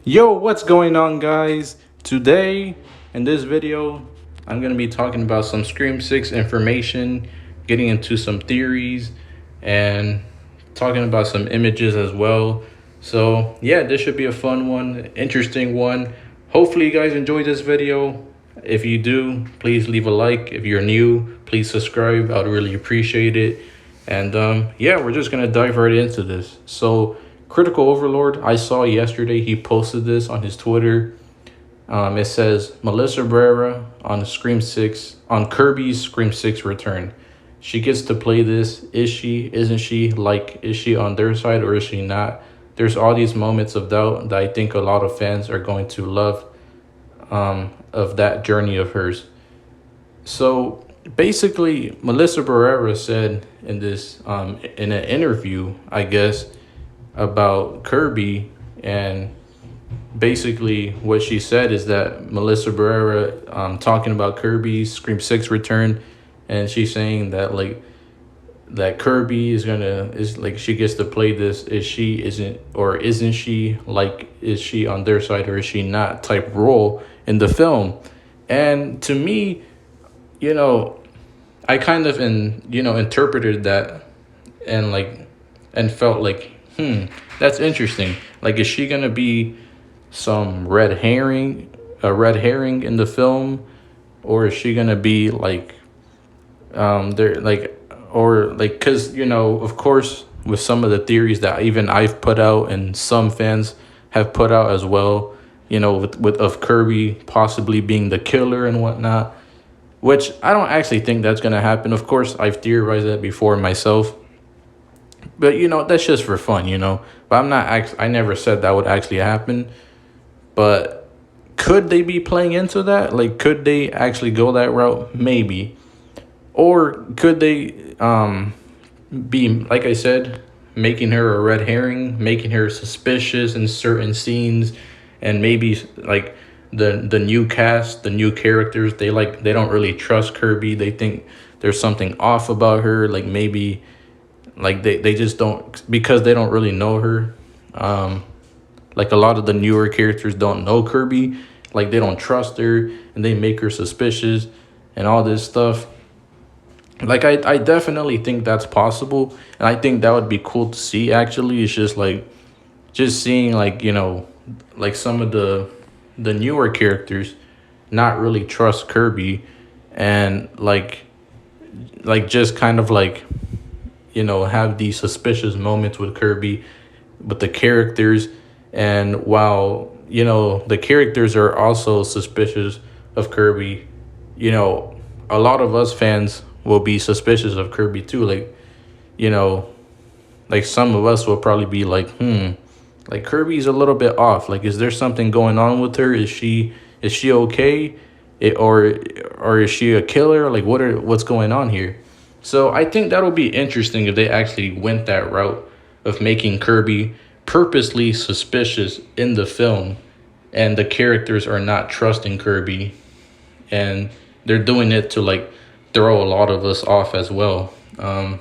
Yo, what's going on, guys? Today, in this video, I'm going to be talking about some Scream 6 information, getting into some theories, and talking about some images as well. So, yeah, this should be a fun one, interesting one. Hopefully, you guys enjoyed this video. If you do, please leave a like. If you're new, please subscribe. I'd really appreciate it. And yeah, we're just going to dive right into this. So, Critical Overlord, I saw yesterday, he posted this on his Twitter. It says Melissa Barrera on Scream 6, on Kirby's Scream 6 return. She gets to play this. Is she? Isn't she? Like, is she on their side or is she not? There's all these moments of doubt that I think a lot of fans are going to love of that journey of hers. So basically, Melissa Barrera said in this in an interview, I guess, about Kirby, and basically what she said is that Melissa Barrera talking about Kirby's Scream 6 return, and she's saying that that Kirby is like she gets to play this. Is she? Isn't? Or isn't she? Like, is she on their side or is she not? Type role in the film. And to me, you know, I kind of interpreted that and felt like, that's interesting. Like, is she gonna be some a red herring in the film, or is she gonna be because of course, with some of the theories that even I've put out and some fans have put out as well, with of Kirby possibly being the killer and whatnot, which I don't actually think that's gonna happen. Of course, I've theorized that before myself. But that's just for fun. But I never said that would actually happen. But could they be playing into that? Like, could they actually go that route? Maybe. Or could they be, like I said, making her a red herring, making her suspicious in certain scenes, and maybe like the new cast, the new characters, they don't really trust Kirby. They think there's something off about her. Like, maybe they just don't, because they don't really know her. Like, a lot of the newer characters don't know Kirby. Like, they don't trust her and they make her suspicious and all this stuff. Like, I definitely think that's possible, and I think that would be cool to see. Actually, it's just seeing like some of the newer characters not really trust Kirby, and just kind of have these suspicious moments with Kirby, with the characters. And while the characters are also suspicious of Kirby, a lot of us fans will be suspicious of Kirby too. Like some of us will probably be like Kirby's a little bit off. Like, is there something going on with her? Is she okay? Or is she a killer? Like, what's going on here? So I think that'll be interesting if they actually went that route of making Kirby purposely suspicious in the film, and the characters are not trusting Kirby, and they're doing it to throw a lot of us off as well. And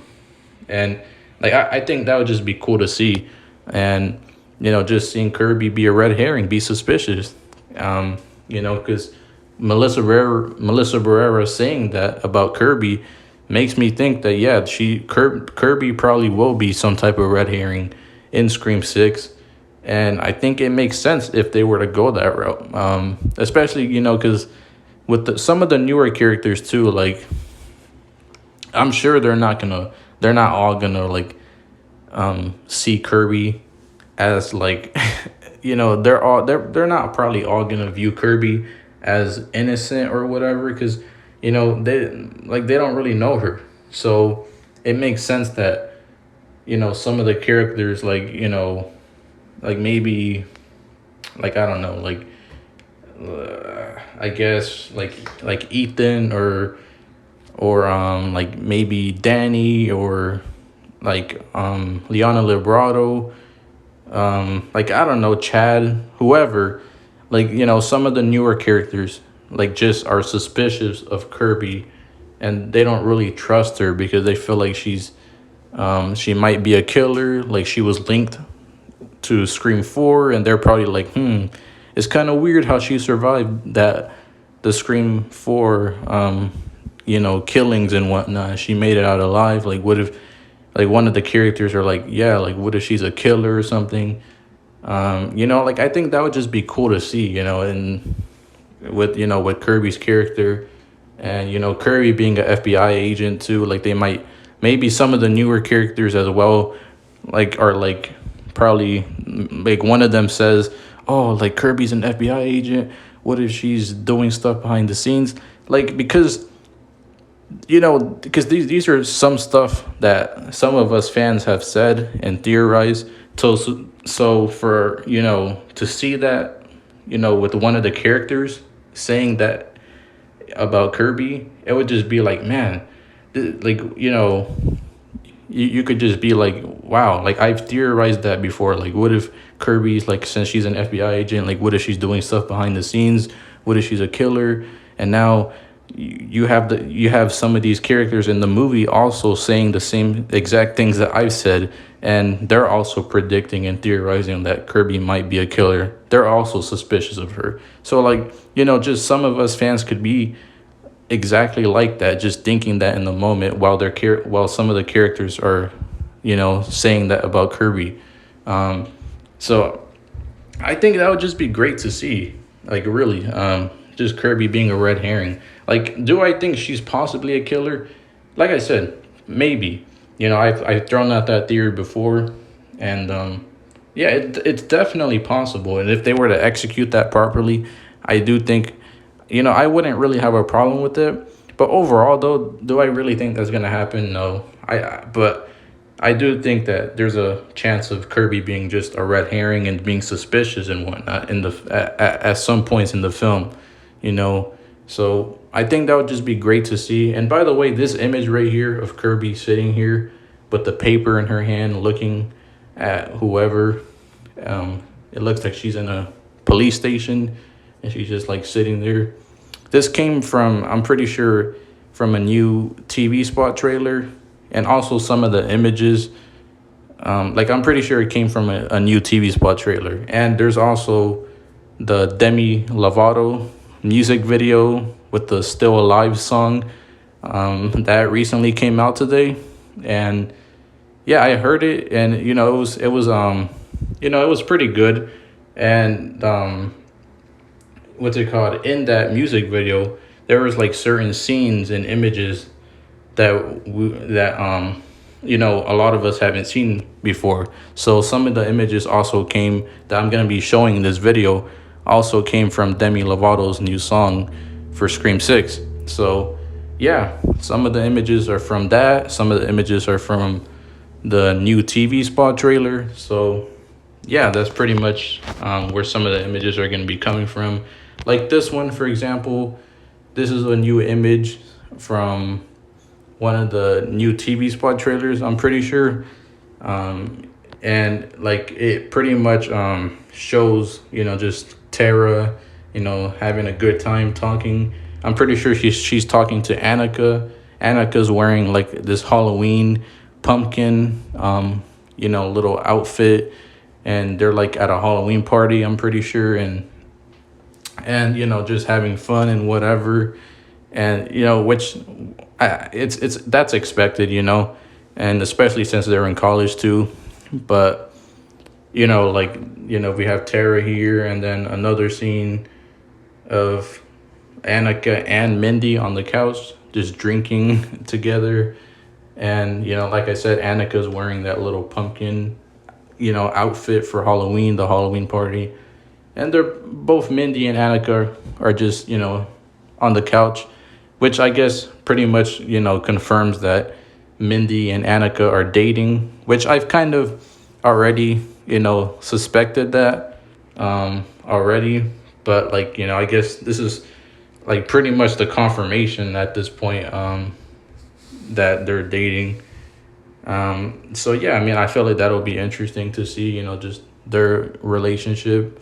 I think that would just be cool to see, and just seeing Kirby be a red herring, be suspicious, because Melissa Barrera saying that about Kirby makes me think that, yeah, Kirby probably will be some type of red herring in Scream 6. And I think it makes sense if they were to go that route. Especially, because with some of the newer characters too, like, I'm sure they're not all gonna see Kirby as they're not probably all gonna view Kirby as innocent or whatever, because they don't really know her. So it makes sense that some of the characters, maybe, I don't know, I guess like Ethan, or maybe Danny, or Liana Librato, I don't know, Chad, whoever, some of the newer characters just are suspicious of Kirby, and they don't really trust her because they feel like she might be a killer. Like, she was linked to Scream 4, and they're probably like, it's kind of weird how she survived the Scream 4, killings and whatnot. She made it out alive. Like, what if, like, one of the characters are like, yeah, like, what if she's a killer or something? Like, I think that would just be cool to see, and with Kirby's character, and, Kirby being an FBI agent too. Like, maybe some of the newer characters as well, like, are like, probably, like, one of them says, oh, like, Kirby's an FBI agent. What if she's doing stuff behind the scenes? Like, because these are some stuff that some of us fans have said and theorized. So for, to see that, with one of the characters saying that about Kirby, it would just be like, man, like, you could just be like, wow, like, I've theorized that before. Like, what if Kirby's, like, since she's an FBI agent, like, what if she's doing stuff behind the scenes? What if she's a killer? And now you have some of these characters in the movie also saying the same exact things that I've said, and they're also predicting and theorizing that Kirby might be a killer. They're also suspicious of her. So, like, just some of us fans could be exactly like that, just thinking that in the moment, while some of the characters are, saying that about Kirby. So I think that would just be great to see. Like, really, just Kirby being a red herring. Like, do I think she's possibly a killer? Like I said, maybe. I've thrown out that theory before, and yeah, it's definitely possible. And if they were to execute that properly, I do think, I wouldn't really have a problem with it. But overall, though, do I really think that's gonna happen? No. But I do think that there's a chance of Kirby being just a red herring and being suspicious and whatnot at some points in the film, So I think that would just be great to see. And by the way, this image right here of Kirby sitting here with the paper in her hand, looking at whoever, it looks like she's in a police station, and she's just like sitting there. This came from, I'm pretty sure, from a new TV spot trailer, and also some of the images. Like, I'm pretty sure it came from a new TV spot trailer. And there's also the Demi Lovato music video with the Still Alive song that recently came out today. And yeah, I heard it, and it was it was pretty good. And what's it called, in that music video, there was like certain scenes and images that a lot of us haven't seen before. So some of the images also came, that I'm going to be showing in this video, also came from Demi Lovato's new song for Scream 6. So yeah, some of the images are from that, some of the images are from the new TV spot trailer. So yeah, that's pretty much where some of the images are going to be coming from. Like this one, for example, this is a new image from one of the new TV spot trailers, I'm pretty sure. And like, it pretty much shows, just Tara, having a good time talking. I'm pretty sure she's talking to Annika. Annika's wearing like this Halloween pumpkin, little outfit, and they're like at a Halloween party, I'm pretty sure, and just having fun and whatever. And which it's that's expected, and especially since they're in college too. But we have Tara here, and then another scene of Annika and Mindy on the couch just drinking together. And like I said, Annika's wearing that little pumpkin outfit for Halloween, the Halloween party. And they're both, Mindy and Annika are just on the couch, which I guess pretty much confirms that Mindy and Annika are dating, which I've kind of already suspected that already. But like, I guess this is like pretty much the confirmation at this point that they're dating. So yeah, I mean, I feel like that'll be interesting to see, just their relationship.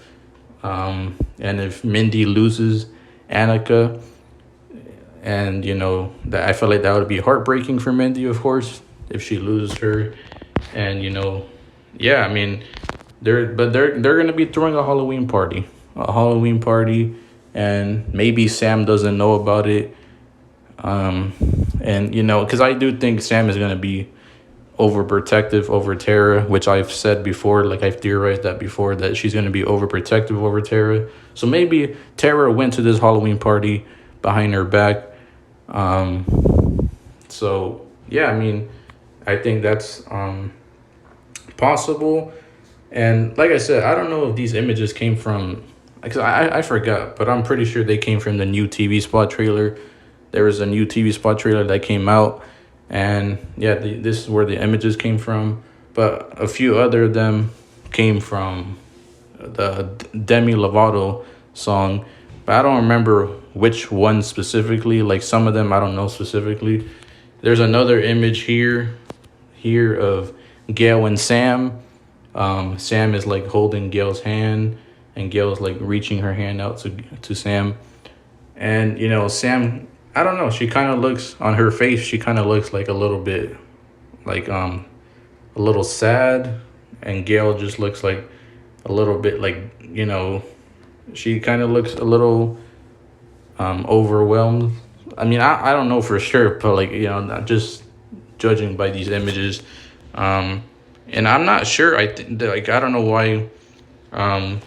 And if Mindy loses Annika, and that, I feel like that would be heartbreaking for Mindy, of course, if she loses her. And yeah, I mean, they're gonna be throwing a Halloween party, and maybe Sam doesn't know about it. And because I do think Sam is gonna be overprotective over Tara, which I've said before, like I've theorized that before, that she's gonna be overprotective over Tara. So maybe Tara went to this Halloween party behind her back. So yeah, I mean, I think that's possible. And like I said, I don't know if these images came from, because I forgot, but I'm pretty sure they came from the new TV spot trailer. There was a new TV spot trailer that came out, and yeah, this is where the images came from. But a few other of them came from the Demi Lovato song, but I don't remember which one specifically. Like some of them, I don't know specifically. There's another image here of Gail and Sam. Sam is like holding Gail's hand, and Gail's like reaching her hand out to Sam. And Sam, I don't know, she kind of looks, on her face, she kind of looks like a little bit like a little sad, and Gail just looks like a little bit like, she kind of looks a little overwhelmed. I mean, I don't know for sure, but like, not just judging by these images. And I'm not sure. I don't know why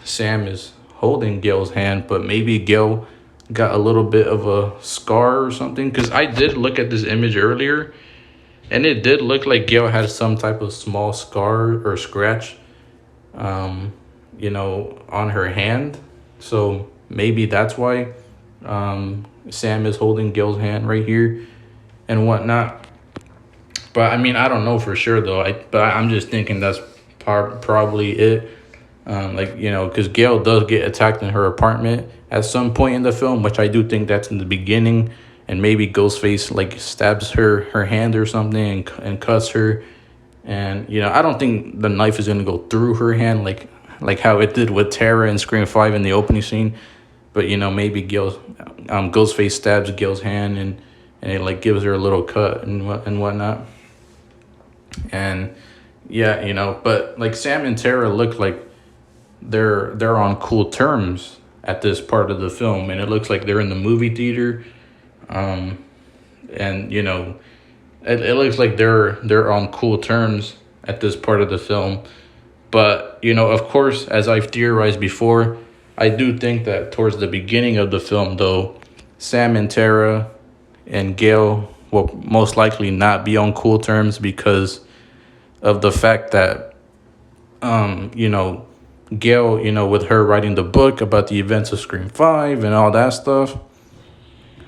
Sam is holding Gail's hand, but maybe Gail got a little bit of a scar or something. Because I did look at this image earlier, and it did look like Gail had some type of small scar or scratch, on her hand. So maybe that's why Sam is holding Gail's hand right here and whatnot. But I mean, I don't know for sure though. I'm just thinking that's probably it. Because Gail does get attacked in her apartment at some point in the film, which I do think that's in the beginning, and maybe Ghostface like stabs her hand or something and cuts her, and I don't think the knife is gonna go through her hand like how it did with Tara in Scream 5 in the opening scene, but maybe Ghostface stabs Gail's hand and it like gives her a little cut and whatnot. And yeah, but like Sam and Tara look like they're on cool terms at this part of the film, and it looks like they're in the movie theater. And it looks like they're on cool terms at this part of the film. But of course, as I've theorized before, I do think that towards the beginning of the film, though, Sam and Tara and Gail will most likely not be on cool terms because of the fact that, Gail, with her writing the book about the events of Scream 5 and all that stuff,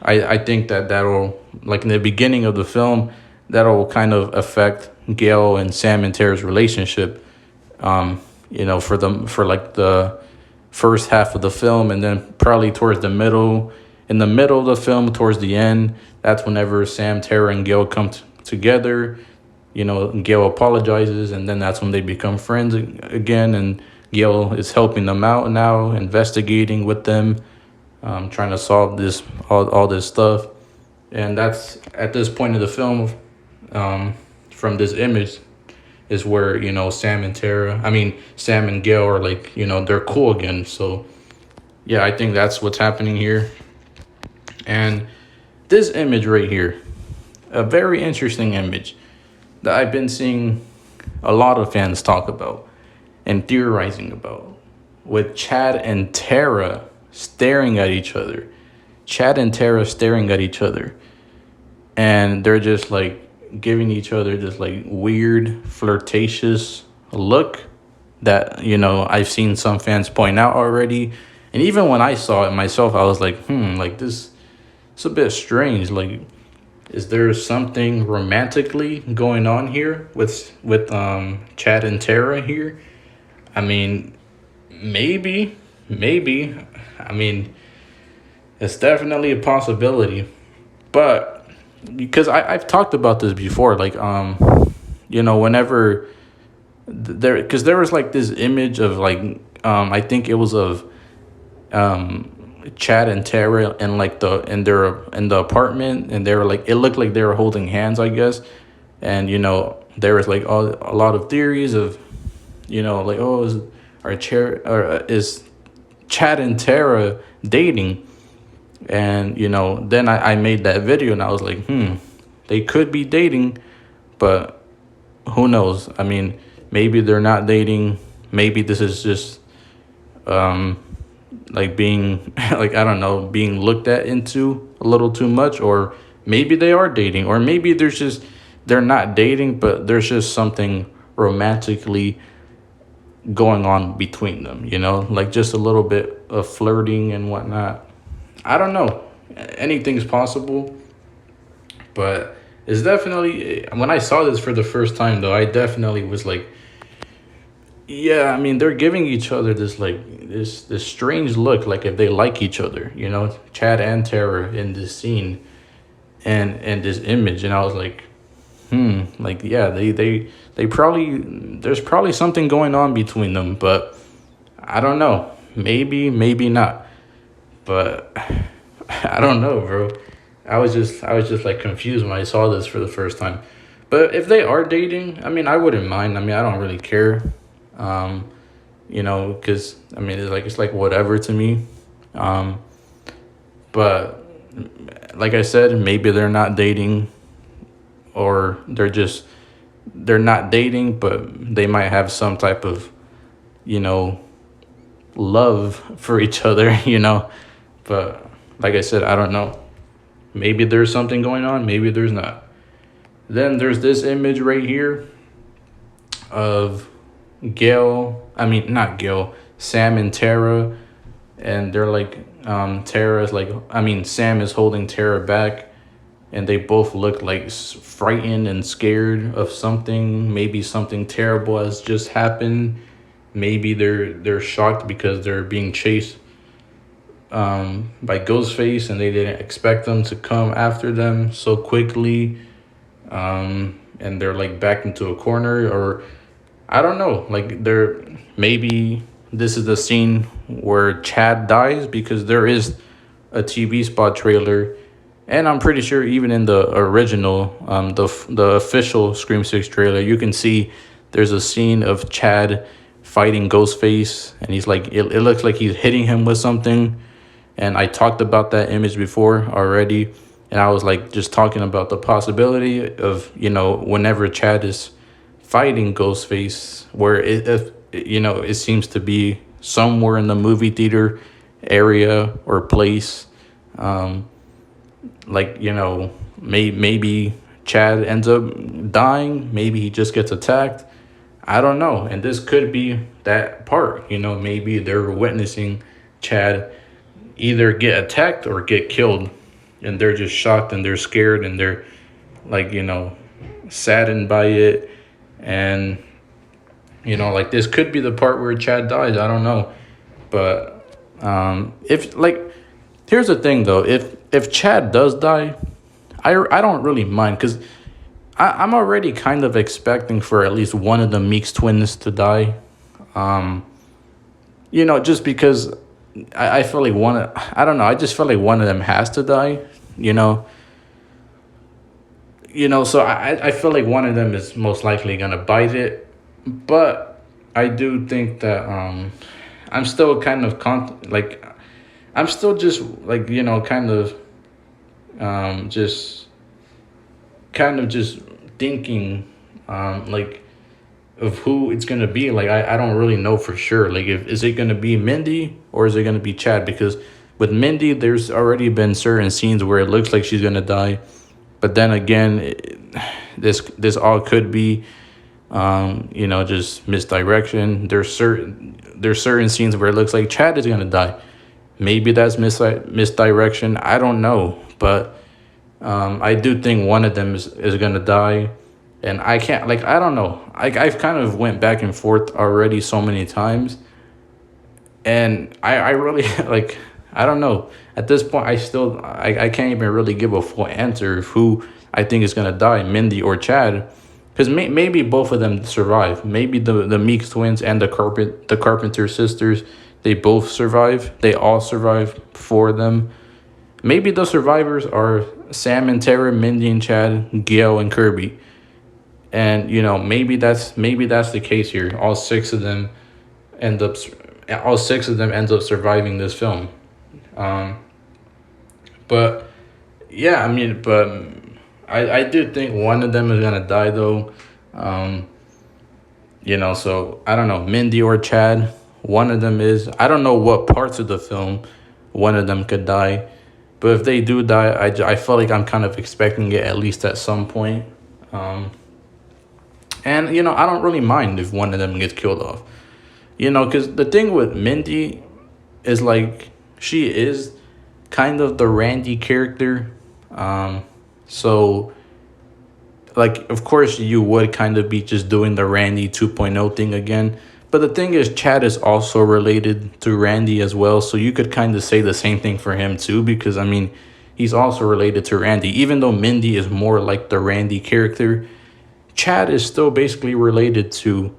I think that'll, like in the beginning of the film, that'll kind of affect Gail and Sam and Tara's relationship, for like the first half of the film, and then probably towards in the middle of the film, towards the end, that's whenever Sam, Tara, and Gail come together. Gail apologizes, and then that's when they become friends again, and Gail is helping them out now, investigating with them, trying to solve all this stuff. And that's at this point of the film, from this image, is where Sam and Gail are like, they're cool again. So yeah, I think that's what's happening here. And this image right here, a very interesting image that I've been seeing a lot of fans talk about and theorizing about, with Chad and Tara staring at each other. Chad and Tara staring at each other. And they're just like giving each other this like weird, flirtatious look that, I've seen some fans point out already. And even when I saw it myself, I was like, like this, it's a bit strange. Like, is there something romantically going on here with Chad and Tara here? I mean, maybe. I mean, it's definitely a possibility. But because I've talked about this before, like whenever there was like this image of like I think it was of Chad and Tara in like in the apartment, and they were like, it looked like they were holding hands, I guess. And there was like a lot of theories of like, oh, is Chad and Tara dating? And then I made that video and I was like, they could be dating, but who knows? I mean, maybe they're not dating. Maybe this is just like being like, I don't know, being looked at into a little too much, or maybe they are dating, or maybe they're not dating, but there's just something romantically going on between them, like just a little bit of flirting and whatnot. I don't know. Anything's possible, but it's definitely, when I saw this for the first time though, I definitely was like, yeah, I mean, they're giving each other this like this strange look, like if they like each other, Chad and Tara in this scene and this image, and I was like, like, yeah, they probably, there's probably something going on between them, but I don't know, maybe not, but I don't know, bro. I was just like confused when I saw this for the first time. But if they are dating, I mean, I wouldn't mind. I mean, I don't really care. Because I mean, it's like whatever to me. But like I said, maybe they're not dating, or they're not dating, but they might have some type of, love for each other, But like I said, I don't know. Maybe there's something going on, maybe there's not. Then there's this image right here of Sam and Tara, and they're like, Sam is holding Tara back, and they both look like frightened and scared of something. Maybe something terrible has just happened. Maybe they're shocked because they're being chased by Ghostface, and they didn't expect them to come after them so quickly. And they're like backed into a corner, or I don't know, like maybe this is the scene where Chad dies, because there is a TV spot trailer, and I'm pretty sure even in the original, the official Scream 6 trailer, you can see there's a scene of Chad fighting Ghostface, and he's like, it looks like he's hitting him with something. And I talked about that image before already, and I was like just talking about the possibility of, whenever Chad is fighting Ghostface, where it seems to be somewhere in the movie theater area or place, maybe Chad ends up dying, maybe he just gets attacked. I don't know. And this could be that part, maybe they're witnessing Chad either get attacked or get killed, and they're just shocked and they're scared and they're like, saddened by it. And like, this could be the part where Chad dies. I don't know. But if, like, here's the thing though, if Chad does die, I don't really mind, because I'm already kind of expecting for at least one of the Meeks twins to die. Just because I feel like I don't know, I just feel like one of them has to die, so I feel like one of them is most likely gonna bite it. But I do think that I'm still kind of I'm still just like, just thinking like of who it's gonna be. Like I don't really know for sure. Like, is it gonna be Mindy or is it gonna be Chad? Because with Mindy, there's already been certain scenes where it looks like she's gonna die, but then again, this all could be just misdirection. There's certain scenes where it looks like Chad is gonna die. Maybe that's misdirection. I don't know, but I do think one of them is gonna die. And I can't, like, I don't know. I've kind of went back and forth already so many times. And I really, like, I don't know. At this point, I can't even really give a full answer of who I think is going to die, Mindy or Chad. Because maybe both of them survive. Maybe the Meeks twins and the Carpenter sisters, they both survive. They all survive for them. Maybe the survivors are Sam and Tara, Mindy and Chad, Gail and Kirby. And maybe that's the case here. All six of them, end up, all six of them end up surviving this film. But yeah, I mean, but I do think one of them is gonna die though. So I don't know, Mindy or Chad. One of them is. I don't know what parts of the film one of them could die. But if they do die, I feel like I'm kind of expecting it at least at some point. And, I don't really mind if one of them gets killed off. Because the thing with Mindy is, like, she is kind of the Randy character. So, like, of course, you would kind of be just doing the Randy 2.0 thing again. But the thing is, Chad is also related to Randy as well. So you could kind of say the same thing for him, too. Because, I mean, he's also related to Randy. Even though Mindy is more like the Randy character, Chad is still basically related to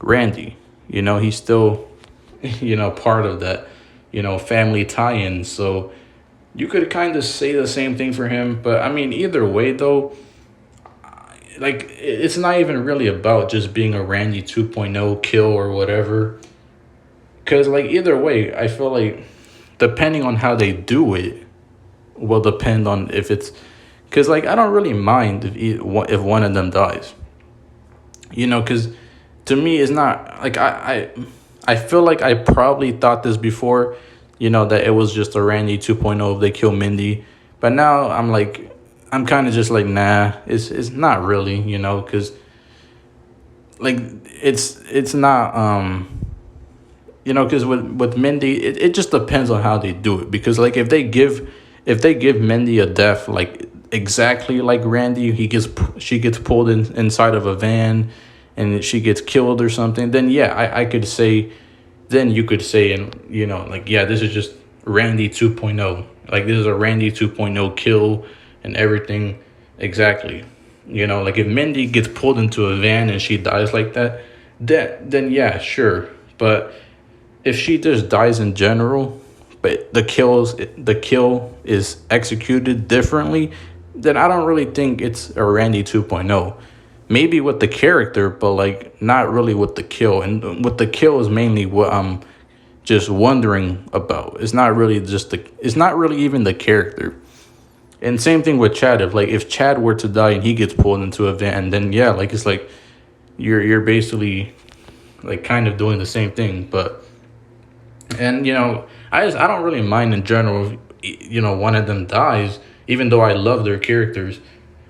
Randy. He's still, part of that, family tie-in. So you could kind of say the same thing for him. But, I mean, either way, though, like, it's not even really about just being a Randy 2.0 kill or whatever. Because, like, either way, I feel like depending on how they do it will depend on if it's... Because, like, I don't really mind if one of them dies. Because to me, it's not... Like, I feel like I probably thought this before, that it was just a Randy 2.0 if they kill Mindy. But now I'm kind of just like, nah, it's not really, because, like, it's not, because with Mindy, it just depends on how they do it. Because, like, if they give Mindy a death, like, exactly like Randy, she gets pulled inside of a van and she gets killed or something, then yeah, I could say, then you could say, and like, yeah, this is just Randy 2.0. Like, this is a Randy 2.0 kill and everything. Exactly. Like, if Mindy gets pulled into a van and she dies like that, then yeah, sure. But if she just dies in general, but the kill is executed differently, then I don't really think it's a Randy 2.0. Maybe with the character, but, like, not really with the kill. And with the kill is mainly what I'm just wondering about. It's not really even the character. And same thing with Chad. If Chad were to die and he gets pulled into a van, then yeah, like, it's like you're basically, like, kind of doing the same thing. But, and I don't really mind in general if, one of them dies, even though I love their characters.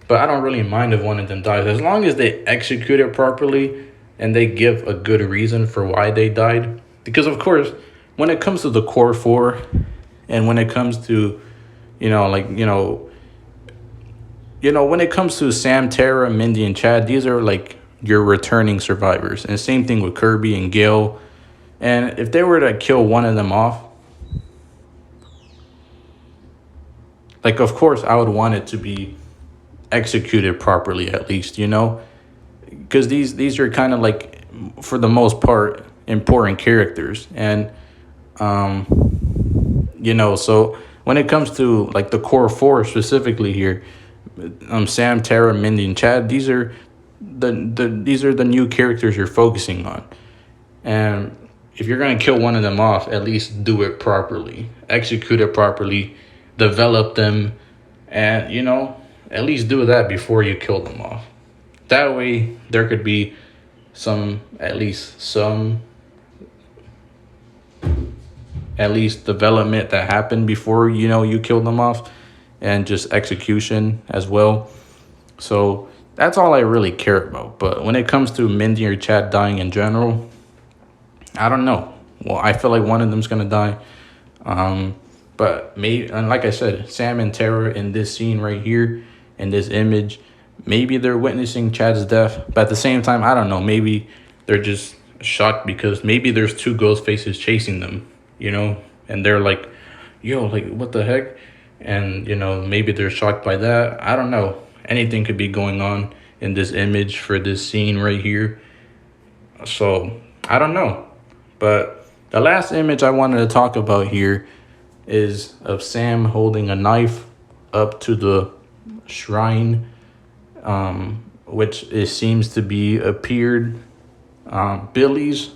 But I don't really mind if one of them dies, as long as they execute it properly and they give a good reason for why they died. Because, of course, when it comes to the core four, and when it comes to, when it comes to Sam, Tara, Mindy, and Chad, these are, like, your returning survivors. And same thing with Kirby and Gale. And if they were to kill one of them off, like, of course, I would want it to be executed properly, at least, because these are kind of, like, for the most part, important characters. And so when it comes to, like, the core four specifically here, Sam, Tara, Mindy, and Chad, these are the new characters you're focusing on. And if you're going to kill one of them off, at least do it properly, execute it properly, develop them, and at least do that before you kill them off. That way, there could be at least development that happened before, you kill them off, and just execution as well. So that's all I really care about. But when it comes to Mindy or Chad dying in general, I don't know. Well, I feel like one of them's going to die. But maybe, and like I said, Sam and Tara in this scene right here, in this image, maybe they're witnessing Chad's death. But at the same time, I don't know. Maybe they're just shocked because maybe there's two ghost faces chasing them, and they're like, yo, like, what the heck? And, maybe they're shocked by that. I don't know. Anything could be going on in this image for this scene right here. So, I don't know. But the last image I wanted to talk about here is of Sam holding a knife up to the shrine, which it seems to be appeared Billy's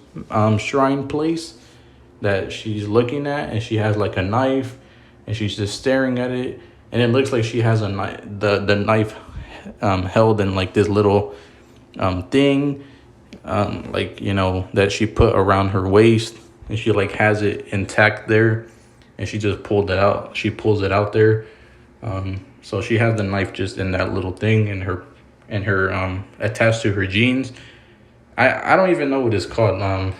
shrine place that she's looking at, and she has like a knife, and she's just staring at it, and it looks like she has a knife, the knife held in like this little thing, like, you know, that she put around her waist, and she like has it intact there, and she just pulled it out. She pulls it out there. So she has the knife just in that little thing in her attached to her jeans. I don't even know what it's called,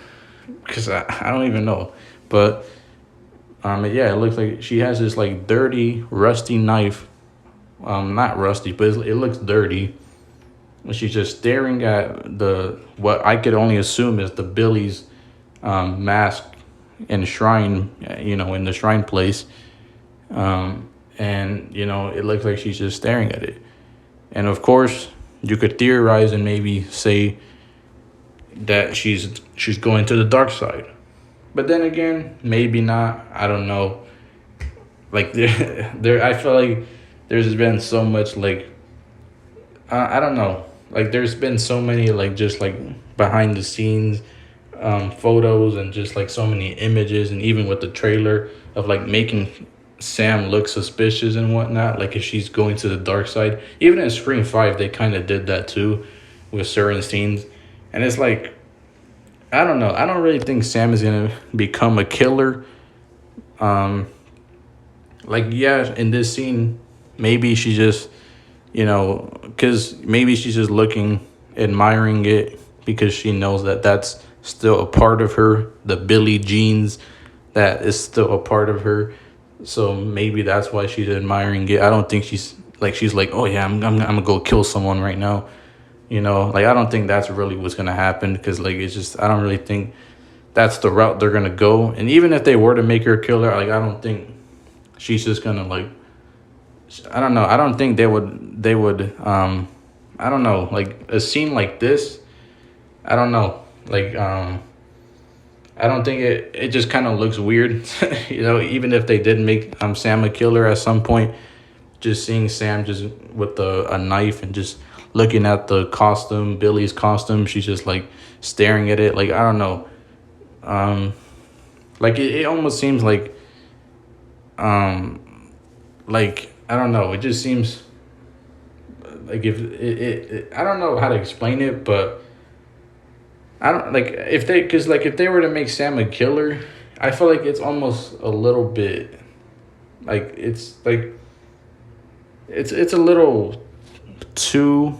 because I don't even know, but yeah, it looks like she has this like dirty, rusty knife. Not rusty, but it looks dirty. And she's just staring at what I could only assume is the Billy's mask and shrine, you know, in the shrine place. And, you know, it looks like she's just staring at it. And of course, you could theorize and maybe say that she's going to the dark side. But then again, maybe not. I don't know. Like there I feel like there's been so much like I don't know. Like there's been so many like just like behind the scenes photos, and just like so many images, and even with the trailer of like making Sam look suspicious and whatnot, like if she's going to the dark side. Even in Scream 5 they kind of did that too with certain scenes. And it's like, I don't know, I don't really think Sam is gonna become a killer. Like, yeah, in this scene maybe she just, you know, because maybe she's just looking, admiring it, because she knows that that's still a part of her, the Billy genes, that is still a part of her. So maybe that's why she's admiring it. I don't think she's like, oh yeah, I'm gonna go kill someone right now. You know, like I don't think that's really what's gonna happen, because like it's just, I don't really think that's the route they're gonna go. And even if they were to make her a killer, like I don't think she's just gonna like, I don't know. I don't think they would I don't know, like a scene like this, I don't know. Like I don't think it just kind of looks weird. You know, even if they did make Sam a killer at some point, just seeing Sam just with a knife and just looking at the costume, Billy's costume, she's just like staring at it. Like, I don't know. Like it almost seems like I don't know. It just seems like if it I don't know how to explain it, but I don't like if they, because like if they were to make Sam a killer, I feel like it's almost a little bit like it's a little too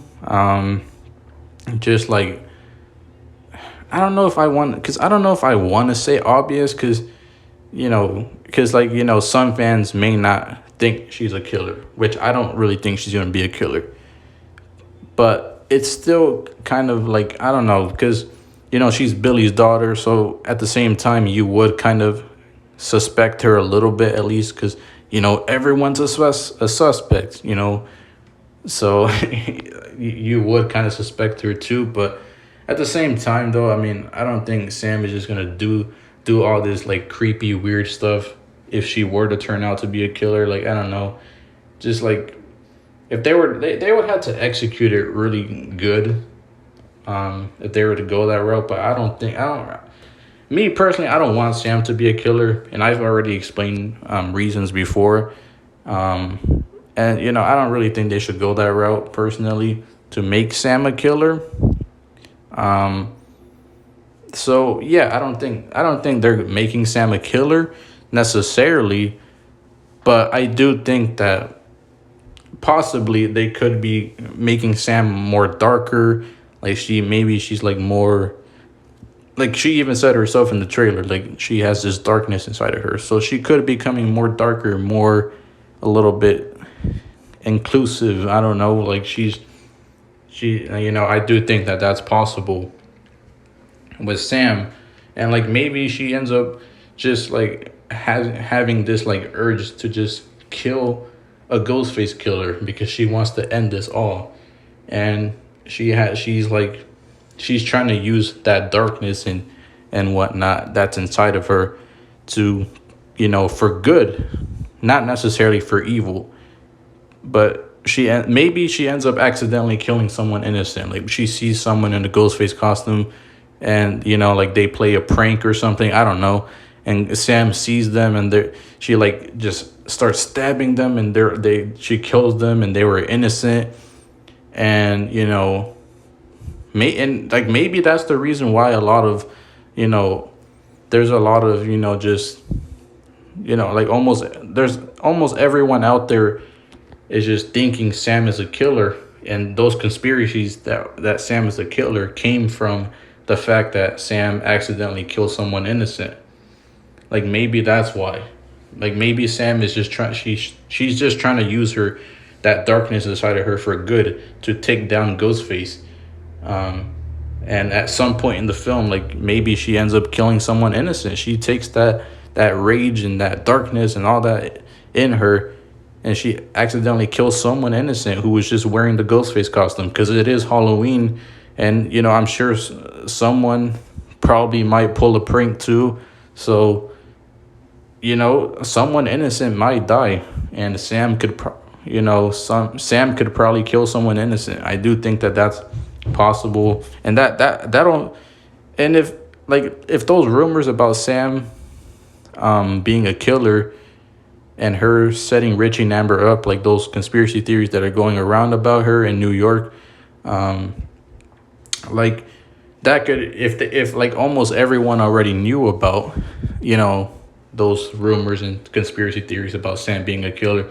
just like, I don't know if I want, because I don't know if I want to say obvious, because you know, because like, you know, some fans may not think she's a killer, which I don't really think she's gonna be a killer, but it's still kind of like, I don't know, because you know, she's Billy's daughter, so at the same time you would kind of suspect her a little bit, at least, because you know everyone's a suspect, you know, so you would kind of suspect her too. But at the same time though, I mean, I don't think Sam is just gonna do all this like creepy weird stuff if she were to turn out to be a killer. Like, I don't know, just like if they would have to execute it really good if they were to go that route. But me personally, I don't want Sam to be a killer, and I've already explained reasons before. And you know, I don't really think they should go that route personally to make Sam a killer. So yeah, I don't think they're making Sam a killer necessarily, but I do think that possibly they could be making Sam more darker. Like she's like more, like she even said herself in the trailer, like she has this darkness inside of her. So she could be becoming more darker, more a little bit inclusive. I don't know, like she, you know, I do think that that's possible with Sam. And like maybe she ends up just like having this like urge to just kill a Ghostface killer because she wants to end this all. And she's trying to use that darkness and whatnot that's inside of her to, you know, for good, not necessarily for evil. But maybe she ends up accidentally killing someone innocent. Like she sees someone in a Ghostface costume and you know, like they play a prank or something, I don't know, and Sam sees them, and she like just starts stabbing them, and she kills them, and they were innocent. And you know, maybe that's the reason why a lot of, you know, there's a lot of, you know, just, you know, like there's almost everyone out there is just thinking Sam is a killer, and those conspiracies that Sam is a killer came from the fact that Sam accidentally killed someone innocent. Like maybe that's why. Like maybe Sam is just trying. She's just trying to use that darkness inside of her for good to take down Ghostface. And at some point in the film, like maybe she ends up killing someone innocent. She takes that rage and that darkness and all that in her, and she accidentally kills someone innocent who was just wearing the Ghostface costume, because it is Halloween. And you know, I'm sure someone probably might pull a prank too. So you know, someone innocent might die, and Sam could Sam could probably kill someone innocent. I do think that that's possible, and that'll, and if those rumors about Sam being a killer and her setting Richie and Amber up, like those conspiracy theories that are going around about her in New York, like that could, if like almost everyone already knew about, you know, those rumors and conspiracy theories about Sam being a killer,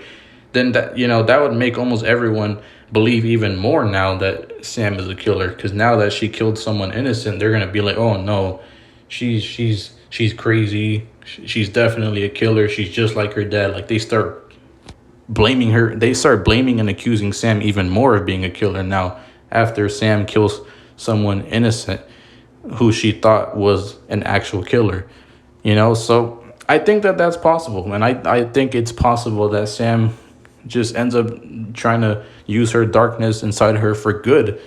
then that, you know, that would make almost everyone believe even more now that Sam is a killer. Because now that she killed someone innocent, they're gonna be like, oh no, she's crazy. She's definitely a killer. She's just like her dad. Like they start blaming her. They start blaming and accusing Sam even more of being a killer now, after Sam kills someone innocent who she thought was an actual killer. You know, so I think that that's possible. And I think it's possible that Sam just ends up trying to use her darkness inside her for good.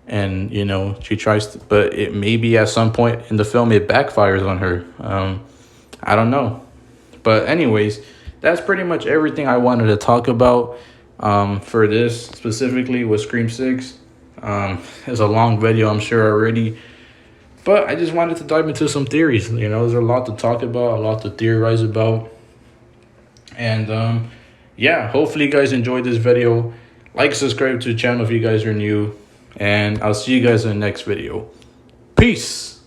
And, you know, she tries to, but it maybe at some point in the film it backfires on her. I don't know. But anyways, that's pretty much everything I wanted to talk about for this specifically with Scream 6. It's a long video, I'm sure already. But I just wanted to dive into some theories. You know, there's a lot to talk about, a lot to theorize about. And yeah, hopefully you guys enjoyed this video. Like, subscribe to the channel if you guys are new. And I'll see you guys in the next video. Peace.